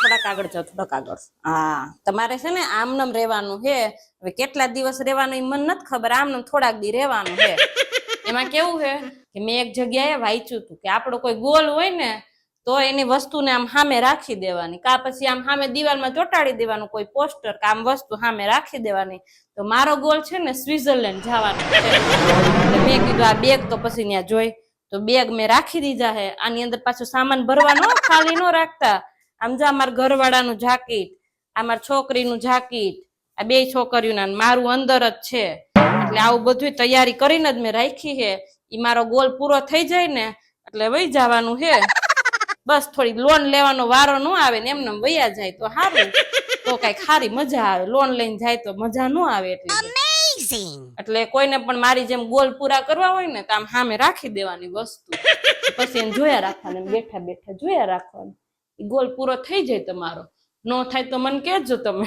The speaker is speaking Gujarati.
થોડાક આગળ જાઓ, થોડાક આગળ. હા, તમારે છે ને આમનમ રહેવાનું છે. હવે કેટલા દિવસ રહેવાનું એ મને નથી ખબર, આમનમ થોડાક દી રહેવાનું છે. એમાં કેવું છે કે મેં એક જગ્યાએ વાંચ્યું હતું કે આપણો કોઈ ગોલ હોય ને તો એની વસ્તુને આમ સામે રાખી દેવાની, કા પછી આમ સામે દિવાલમાં ચોંટાડી દેવાનું કોઈ પોસ્ટર, કે આમ વસ્તુ સામે રાખી દેવાની. તો મારો ગોલ છે ને સ્વિટ્ઝરલેન્ડ જવાનો છે. એટલે મેં કીધું આ બેગ તો પછી ત્યાં જોઈ, તો બેગ મેં રાખી દીધા છે. આની અંદર પાછું સામાન ભરવાનો, ખાલી ન રાખતા. આમ જો અમારા ઘરવાળાનું જાકીટ, આ મારી છોકરીનું જાકીટ, આ બે છોકરીઓના, મારું અંદર જ છે. એટલે આવું બધું તૈયારી કરીને જ મેં રાખી છે. ઈ મારો ગોલ પૂરો થઈ જાય ને એટલે વહી જવાનું છે. બસ થોડી લોન લેવાનો વારો ન આવે ને એમને વૈયા જાય તો સારું, તો કઈ ખારી મજા આવે. લોન લઈને જાય તો મજા ન આવે. એટલે કોઈને પણ મારી જેમ ગોલ પૂરા કરવા હોય ને તો આમ સામે રાખી દેવાની વસ્તુ, પછી એને જોયા રાખવાનું, બેઠા બેઠા જોયા રાખવાનું. ગોલ પૂરો થઈ જાય તમારો. ન થાય તો મને કહેજો તમે.